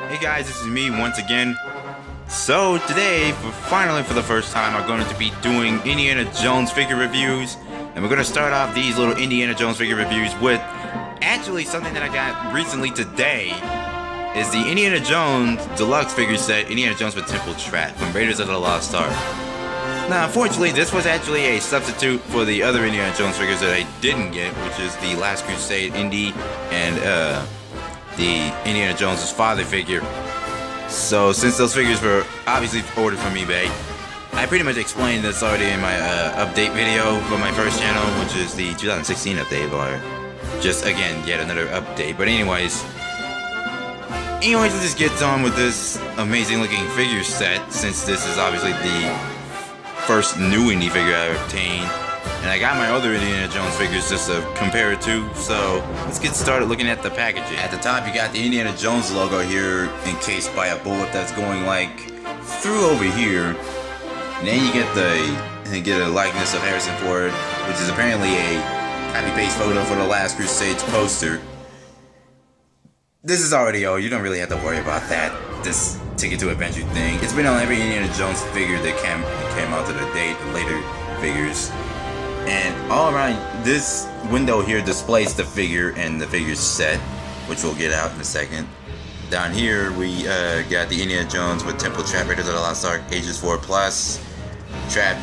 Hey guys, this is me once again. So today, finally for the first time, I'm going to be doing Indiana Jones figure reviews. And we're going to start off these little Indiana Jones figure reviews with actually something that I got recently today. Is the Indiana Jones Deluxe figure set, Indiana Jones with Temple Trap from Raiders of the Lost Ark. Now, unfortunately, this was actually a substitute for the other Indiana Jones figures that I didn't get, which is the Last Crusade Indy and the Indiana Jones' father figure. So, since those figures were obviously ordered from eBay, I pretty much explained this already in my update video for my first channel, which is the 2016 update, or just again, yet another update. But anyways, let's just get on with this amazing looking figure set, since this is obviously the first new Indy figure I obtained. And I got my other Indiana Jones figures just to compare it to, so let's get started looking at the packaging. At the top you got the Indiana Jones logo here, encased by a bullet that's going like through over here. And then you get a likeness of Harrison Ford, which is apparently a copy-paste photo for the Last Crusade's poster. This is already old, you don't really have to worry about that, this Ticket to Adventure thing. It's been on every Indiana Jones figure that came out to the date, later figures. And all around, this window here displays the figure and the figure set, which we'll get out in a second. Down here, we got the Indiana Jones with Temple Trap, Raiders of the Lost Ark, ages 4+, trap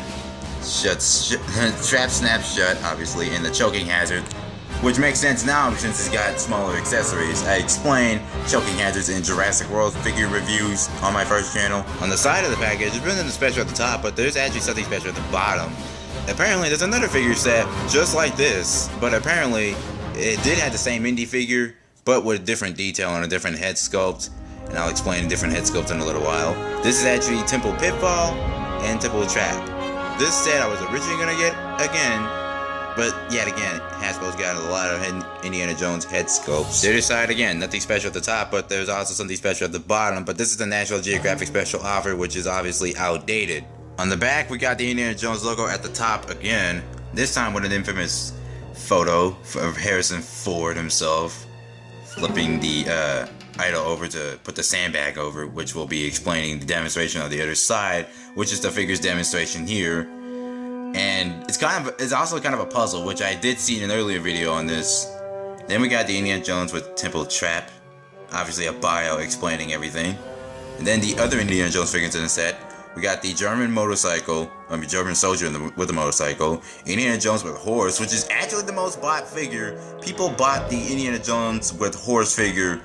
snaps shut, obviously, and the choking hazard, which makes sense now since it's got smaller accessories. I explained choking hazards in Jurassic World figure reviews on my first channel. On the side of the package, there's been nothing special at the top, but there's actually something special at the bottom. Apparently there's another figure set just like this, but apparently it did have the same Indy figure, but with different detail and a different head sculpt, and I'll explain the different head sculpts in a little while. This is actually Temple Pitfall and Temple Trap. This set I was originally gonna get again, but yet again, Hasbro's got a lot of Indiana Jones head sculpts. They decided again, nothing special at the top, but there's also something special at the bottom, but this is the National Geographic special offer, which is obviously outdated. On the back, we got the Indiana Jones logo at the top again, this time with an infamous photo of Harrison Ford himself, flipping the idol over to put the sandbag over, which will be explaining the demonstration on the other side, which is the figure's demonstration here. And it's also kind of a puzzle, which I did see in an earlier video on this. Then we got the Indiana Jones with Temple Trap, obviously a bio explaining everything. And then the other Indiana Jones figures in the set, we got the German German soldier with the motorcycle, Indiana Jones with horse, which is actually the most bought figure. People bought the Indiana Jones with horse figure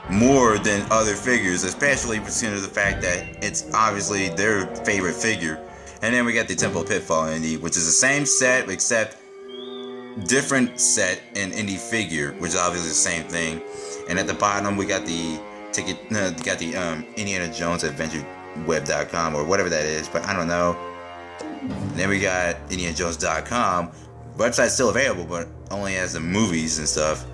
more than other figures, especially considering the fact that it's obviously their favorite figure. And then we got the Temple Pitfall Indy, which is the same set except different set and Indy figure, which is obviously the same thing. And at the bottom we got the Indiana Jones Adventure web.com or whatever that is, but I don't know. And then we got IndianaJones.com. Website's still available, but only has the movies and stuff.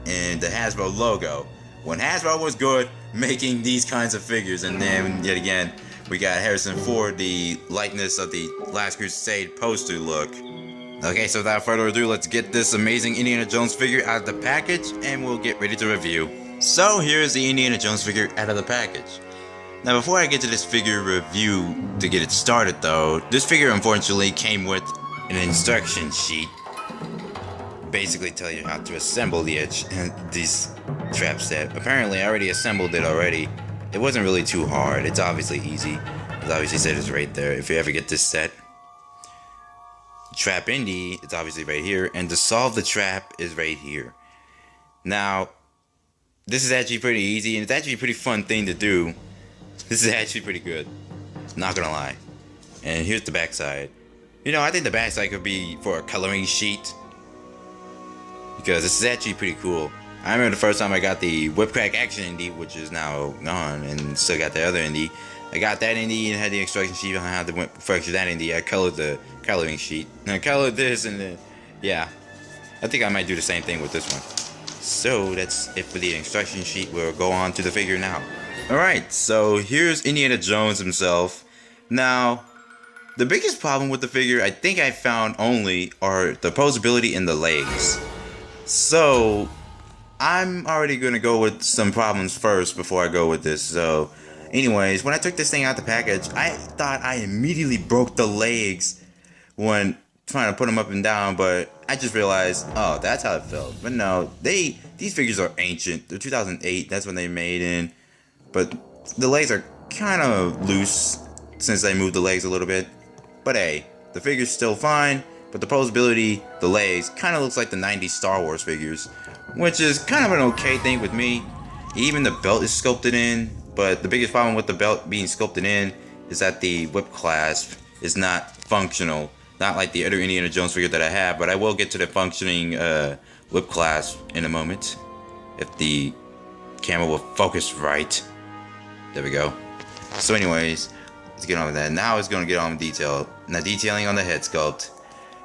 And the Hasbro logo. When Hasbro was good making these kinds of figures, and then yet again, we got Harrison Ford, the likeness of the Last Crusade poster look. Okay, so without further ado, let's get this amazing Indiana Jones figure out of the package, and we'll get ready to review. So here's the Indiana Jones figure out of the package. Now before I get to this figure review, to get it started though, this figure unfortunately came with an instruction sheet. Basically tell you how to assemble these trap set. Apparently I already assembled it already. It wasn't really too hard, it's obviously easy. As obviously said, it's right there if you ever get this set. Trap Indy, it's obviously right here, and to solve the trap is right here. Now, this is actually pretty easy, and it's actually a pretty fun thing to do. This is actually pretty good, not gonna lie. And here's the backside. I think the backside could be for a coloring sheet, because this is actually pretty cool. I remember the first time I got the Whip Crack Action Indy, which is now gone, and still got the other Indy. I got that Indy and had the instruction sheet on how to fracture that Indy. I colored the coloring sheet. And I colored this, and then, yeah. I think I might do the same thing with this one. So that's it for the instruction sheet. We'll go on to the figure now. Alright, so here's Indiana Jones himself. Now, the biggest problem with the figure I think I found only are the posability in the legs. So, I'm already gonna go with some problems first before I go with this. So, anyways, when I took this thing out the package, I thought I immediately broke the legs when trying to put them up and down, but I just realized, oh, that's how it felt. But no, these figures are ancient. They're 2008. That's when they made in. But the legs are kind of loose since they moved the legs a little bit. But hey, the figure's still fine. But the posability, the legs, kind of looks like the 90s Star Wars figures, which is kind of an okay thing with me. Even the belt is sculpted in, but the biggest problem with the belt being sculpted in is that the whip clasp is not functional. Not like the other Indiana Jones figure that I have, but I will get to the functioning whip clasp in a moment. If the camera will focus right. There we go. So anyways, let's get on with that. Now it's going to get on with detail. Now detailing on the head sculpt.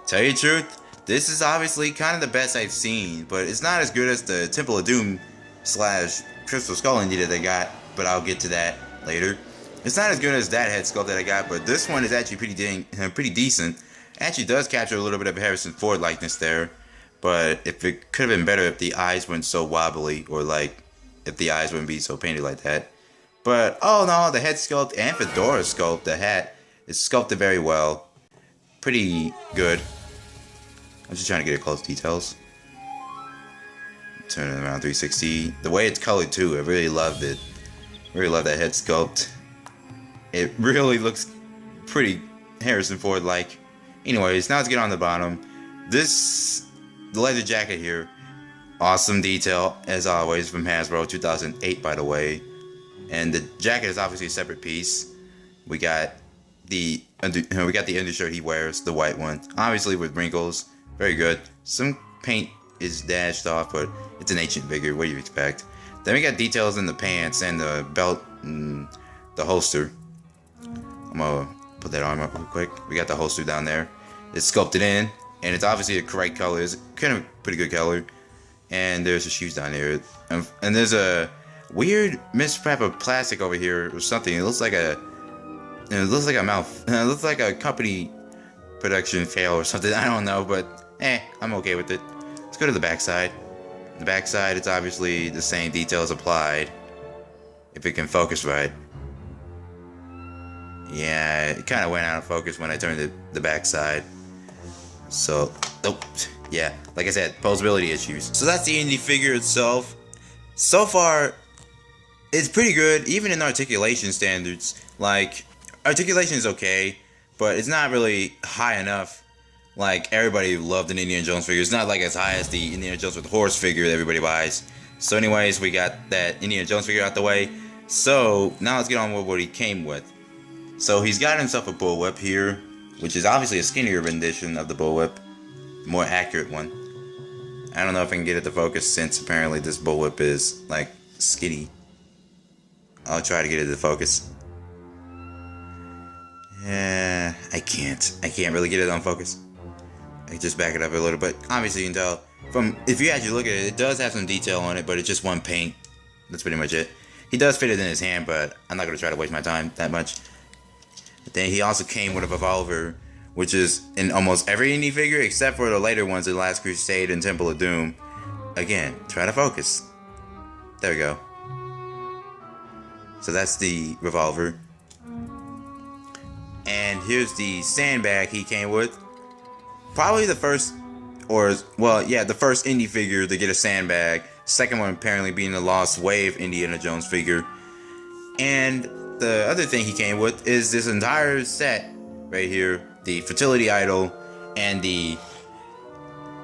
Tell you the truth, this is obviously kind of the best I've seen, but it's not as good as the Temple of Doom / Crystal Skull Indy that I got, but I'll get to that later. It's not as good as that head sculpt that I got, but this one is actually pretty decent. Actually does capture a little bit of Harrison Ford likeness there, but if it could have been better if the eyes weren't so wobbly, or like if the eyes wouldn't be so painted like that. But all in all, the head sculpt and fedora sculpt, the hat, is sculpted very well. Pretty good. I'm just trying to get it close details. Turn it around 360. The way it's colored too, I really loved it. Really love that head sculpt. It really looks pretty Harrison Ford like. Anyways, now let's get on the bottom. The leather jacket here, awesome detail as always from Hasbro, 2008 by the way. And the jacket is obviously a separate piece. We got the undershirt he wears, the white one, obviously with wrinkles. Very good. Some paint is dashed off, but it's an ancient figure. What do you expect? Then we got details in the pants and the belt and the holster. I'm gonna put that arm up real quick. We got the holster down there. It's sculpted in, and it's obviously the correct color. It's kind of pretty good color. And there's the shoes down there. And there's a weird misprep of plastic over here or something. It looks like a mouth. It looks like a company production fail or something. I don't know, but I'm okay with it. Let's go to the back side. The back side, it's obviously the same details applied. If it can focus right. Yeah, it kind of went out of focus when I turned the back side. So, yeah, like I said, posability issues. So that's the Indy figure itself. So far, it's pretty good, even in articulation standards. Like, articulation is okay, but it's not really high enough. Like, everybody loved an Indiana Jones figure. It's not like as high as the Indiana Jones with the horse figure that everybody buys. So anyways, we got that Indiana Jones figure out the way. So, now let's get on with what he came with. So, he's got himself a bullwhip here, which is obviously a skinnier rendition of the bullwhip. More accurate one. I don't know if I can get it to focus since apparently this bullwhip is, like, skinny. I'll try to get it to focus. Yeah, I can't really get it on focus. I can just back it up a little bit. Obviously, you can tell from if you actually look at it, it does have some detail on it, but it's just one paint. That's pretty much it. He does fit it in his hand, but I'm not gonna try to waste my time that much. But then he also came with a revolver, which is in almost every Indy figure except for the later ones in Last Crusade and Temple of Doom. Again, try to focus. There we go. So that's the revolver. And here's the sandbag he came with. Probably the first, the first Indy figure to get a sandbag. Second one apparently being the Lost Wave Indiana Jones figure. And the other thing he came with is this entire set right here. The Fertility Idol and the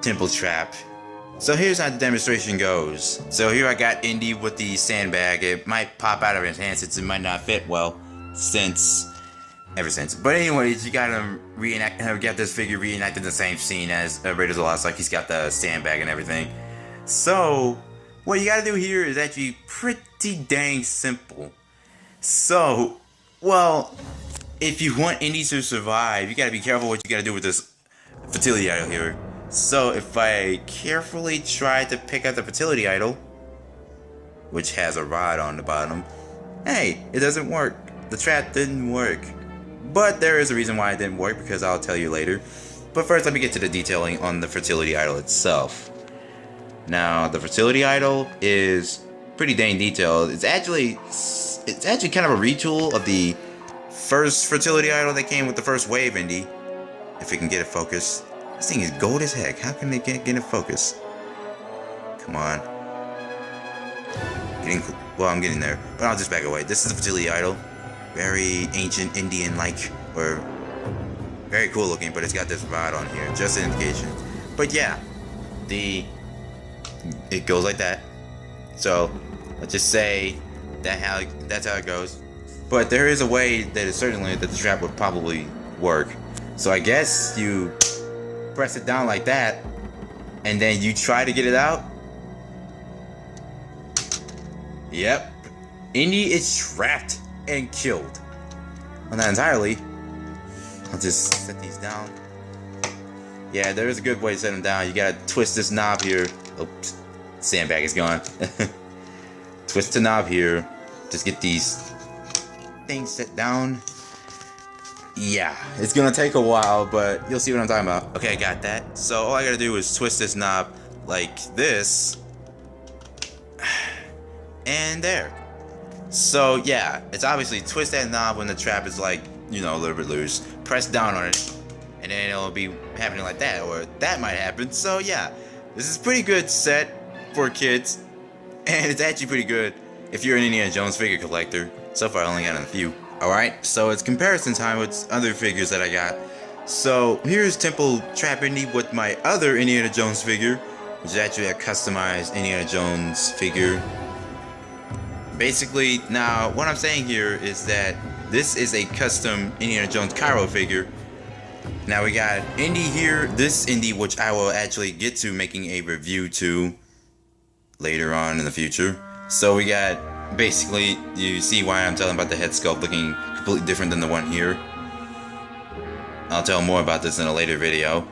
Temple Trap. So here's how the demonstration goes. So here I got Indy with the sandbag. It might pop out of his hand since it might not fit well ever since. But anyways, you got him get this figure reenacted the same scene as Raiders of the Lost Ark. He's got the sandbag and everything. So what you gotta do here is actually pretty dang simple. So, well, if you want Indy to survive, you gotta be careful what you gotta do with this Fertility Idol here. So if I carefully try to pick up the Fertility Idol, which has a rod on the bottom, hey, it doesn't work. The trap didn't work. But there is a reason why it didn't work, because I'll tell you later. But first, let me get to the detailing on the Fertility Idol itself. Now, the fertility idol is pretty dang detailed. It's actually kind of a retool of the first fertility idol that came with the first wave, Indy. If we can get it focused. This thing is gold as heck. How can they get it focused? Come on. Well, I'm getting there, but I'll just back away. This is the fertility idol. Very ancient Indian-like, or very cool looking, but it's got this rod on here, just an indication. But yeah, it goes like that. So let's just say that's how it goes. But there is a way that is certainly that the trap would probably work. So I guess you press it down like that, and then you try to get it out. Yep, Indy is trapped and killed. Well, not entirely. I'll just set these down. Yeah, there is a good way to set them down. You gotta twist this knob here. Oops, sandbag is gone. Twist the knob here. Just get these things set down. Yeah, it's gonna take a while, but you'll see what I'm talking about. Okay, I got that. So all I gotta do is twist this knob like this. And there. So yeah, it's obviously twist that knob when the trap is like, you know, a little bit loose. Press down on it, and then it'll be happening like that, or that might happen. So yeah, this is pretty good set for kids, and it's actually pretty good if you're an Indiana Jones figure collector. So far I only got a few. Alright, so it's comparison time with other figures that I got. So here's Temple Trap Indy with my other Indiana Jones figure, which is actually a customized Indiana Jones figure. Basically, now what I'm saying here is that this is a custom Indiana Jones Cairo figure. Now we got Indy here, this Indy, which I will actually get to making a review to later on in the future. So we got, basically, you see why I'm telling about the head sculpt looking completely different than the one here. I'll tell more about this in a later video,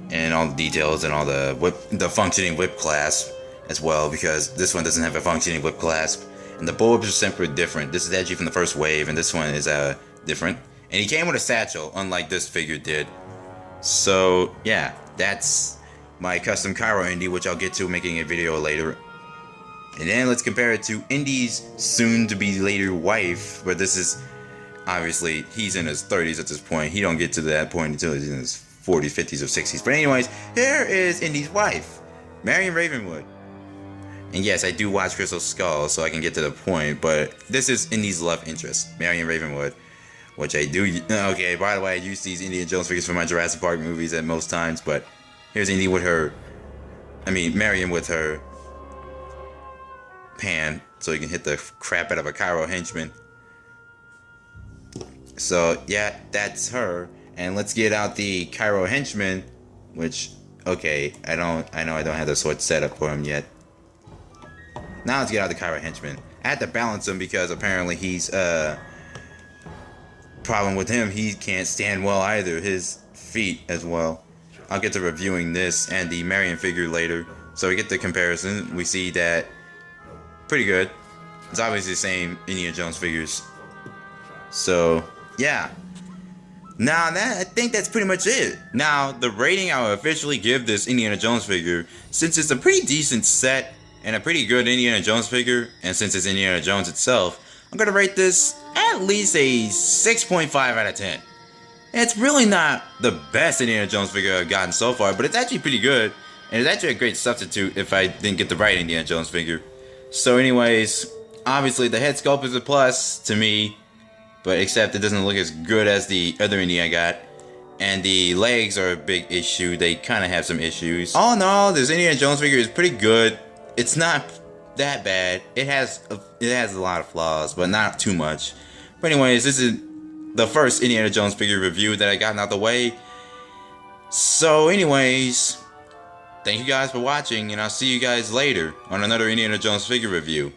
and all the details and all the functioning whip clasp as well, because this one doesn't have a functioning whip clasp, and the bulbs are simply different. This is actually from the first wave, and this one is different. And he came with a satchel, unlike this figure did. So yeah, that's my custom Cairo Indy, which I'll get to making a video later. And then let's compare it to Indy's soon-to-be later wife, but this is obviously he's in his 30s at this point. He don't get to that point until he's in his 40s, 50s, or 60s. But anyways, here is Indy's wife, Marion Ravenwood. And yes, I do watch Crystal Skull, so I can get to the point, but this is Indy's love interest, Marion Ravenwood, which I do. Okay, by the way, I use these Indiana Jones figures for my Jurassic Park movies at most times, but here's Indy with her, Marion with her pan, so you can hit the crap out of a Cairo henchman. So yeah, that's her. And let's get out the Cairo henchman, which, okay, I know I don't have the sword set up for him yet. Now let's get out the Cairo henchman. I had to balance him because apparently he's problem with him, he can't stand well either, his feet as well. I'll get to reviewing this and the Marion figure later. So we get the comparison. We see that pretty good. It's obviously the same Indiana Jones figures. So yeah. Now I think that's pretty much it. Now the rating I will officially give this Indiana Jones figure, since it's a pretty decent set and a pretty good Indiana Jones figure, and since it's Indiana Jones itself, I'm gonna rate this at least a 6.5 out of 10. It's really not the best Indiana Jones figure I've gotten so far, but it's actually pretty good, and it's actually a great substitute if I didn't get the right Indiana Jones figure. So anyways, obviously the head sculpt is a plus to me, but except it doesn't look as good as the other Indy I got. And the legs are a big issue. They kind of have some issues. All in all, this Indiana Jones figure is pretty good. It's not that bad. It has a lot of flaws, but not too much. But anyways, this is the first Indiana Jones figure review that I gotten out the way. So anyways, thank you guys for watching, and I'll see you guys later on another Indiana Jones figure review.